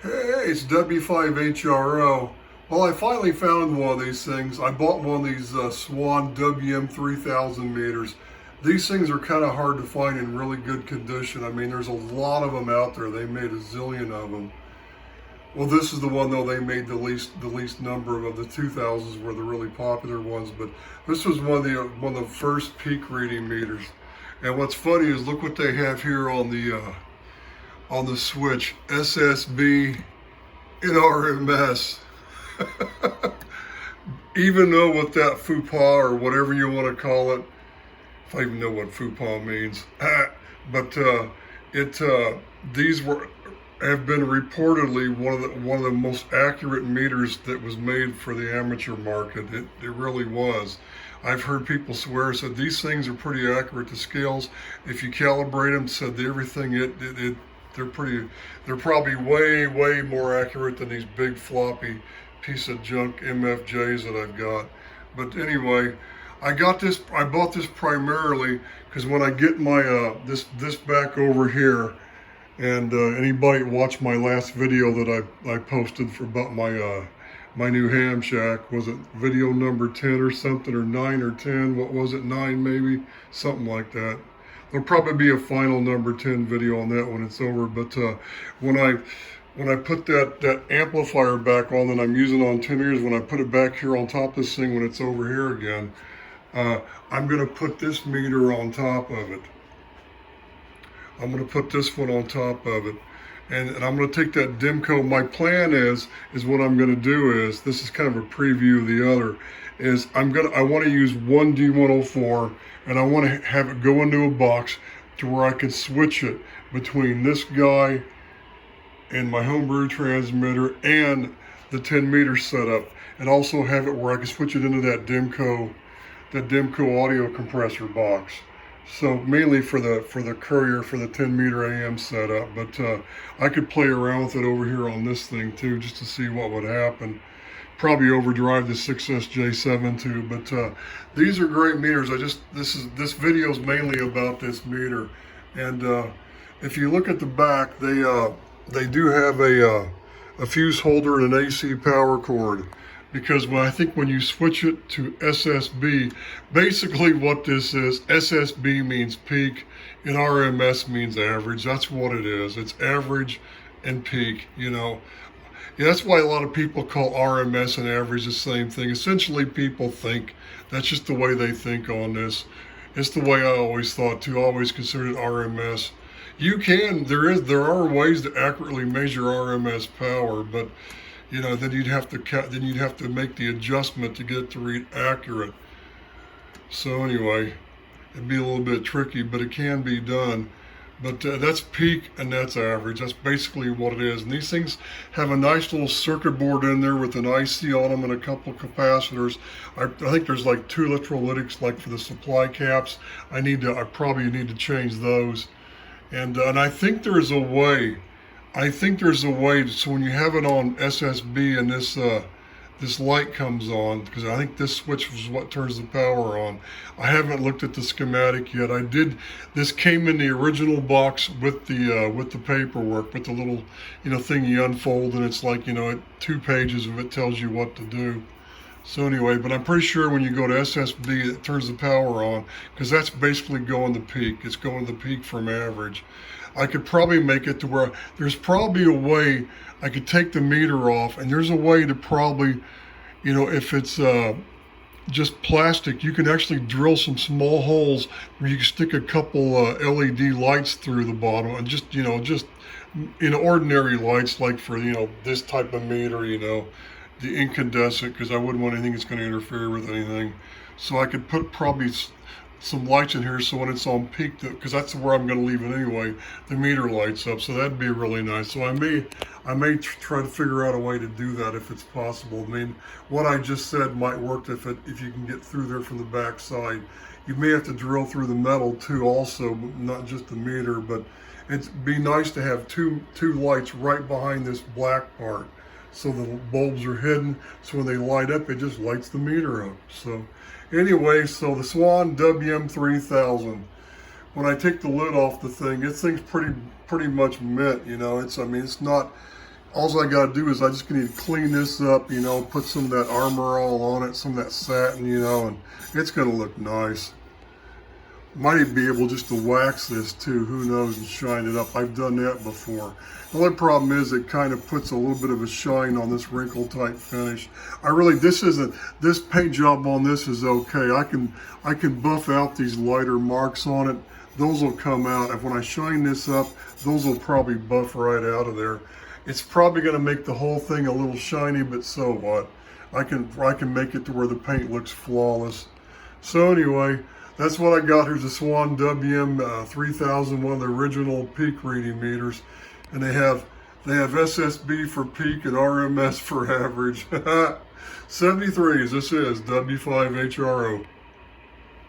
Hey, it's W5HRO. Well, I finally found one of these things. I bought one of these Swan WM-3000 meters. These things are kind of hard to find in really good condition. I mean, there's a lot of them out there. They made a zillion of them. Well, this is the one though they made the least number of the 2000s were the really popular ones. But this was one of the first peak reading meters. And what's funny is look what they have here on the switch, SSB and RMS. Even know what that faux pas or whatever you want to call it, if I even know what faux pas means, but these have been reportedly one of the most accurate meters that was made for the amateur market. It really was. I've heard people swear, said these things are pretty accurate to scales. If you calibrate them, said everything, they're probably way more accurate than these big floppy piece of junk MFJs that I've got. But anyway, I bought this primarily because when I get my this back over here, and anybody watched my last video that I posted for about my new ham shack, was it video number 10 or something, or 9 or 10? What was it, 9 maybe? Something like that. There'll probably be a final number 10 video on that when it's over. But when I put that amplifier back on that I'm using on 10 years, when I put it back here on top of this thing when it's over here again, I'm going to put this meter on top of it. I'm going to put this one on top of it. And I'm going to take that Dimco. My plan is what I'm going to do is, this is kind of a preview of the other, is I want to use one D104, and I want to have it go into a box to where I can switch it between this guy and my homebrew transmitter and the 10 meter setup, and also have it where I can switch it into that Dimco audio compressor box. So mainly for the courier for the 10 meter AM setup, but I could play around with it over here on this thing too, just to see what would happen. Probably overdrive the 6SJ7 too, but these are great meters. This video is mainly about this meter, and if you look at the back, they do have a fuse holder and an AC power cord. Because I think when you switch it to SSB, basically what this is, SSB means peak and RMS means average. That's what it is. It's average and peak, you know. Yeah, that's why a lot of people call RMS and average the same thing. Essentially, people think, that's just the way they think on this. It's the way I always thought too. I always considered it RMS. There are ways to accurately measure RMS power, but you know, then you'd have to make the adjustment to get it to read accurate. So anyway, it'd be a little bit tricky, but it can be done. But that's peak and that's average. That's basically what it is. And these things have a nice little circuit board in there with an IC on them and a couple of capacitors. I think there's like 2 electrolytics, like for the supply caps. I probably need to change those. And I think there's a way. So when you have it on SSB and this light comes on, because I think this switch is what turns the power on. I haven't looked at the schematic yet. This came in the original box with the paperwork, with the little, you know, thing you unfold, and it's like, you know, 2 pages of it tells you what to do. So anyway, but I'm pretty sure when you go to SSB, it turns the power on, because that's basically going to peak. It's going to peak from average. I could probably make it to where there's probably a way I could take the meter off, and there's a way to probably, you know, if it's just plastic, you can actually drill some small holes where you can stick a couple LED lights through the bottom, and just ordinary lights, like for, you know, this type of meter, you know, the incandescent, because I wouldn't want anything that's going to interfere with anything. So I could put probably some lights in here, so when it's on peak, because that's where I'm going to leave it anyway, the meter lights up. So that'd be really nice. So I may try to figure out a way to do that if it's possible. I mean, what I just said might work if you can get through there from the back side. You may have to drill through the metal too, also, not just the meter. But it'd be nice to have two lights right behind this black part, so the bulbs are hidden, so when they light up, it just lights the meter up. So anyway, so the Swan WM-3000, when I take the lid off the thing, this thing's pretty much mint, you know. It's not, all I got to do is I just need to clean this up, you know, put some of that Armor All on it, some of that satin, you know, and it's going to look nice. Might even be able just to wax this too, who knows, and shine it up. I've done that before. The only problem is it kind of puts a little bit of a shine on this wrinkle type finish. This paint job on this is okay. I can buff out these lighter marks on it. Those will come out. And when I shine this up, those will probably buff right out of there. It's probably going to make the whole thing a little shiny, but so what? I can make it to where the paint looks flawless. So anyway, that's what I got. Here's a Swan WM-3000, one of the original peak reading meters, and they have SSB for peak and RMS for average. 73s. This is W5HRO.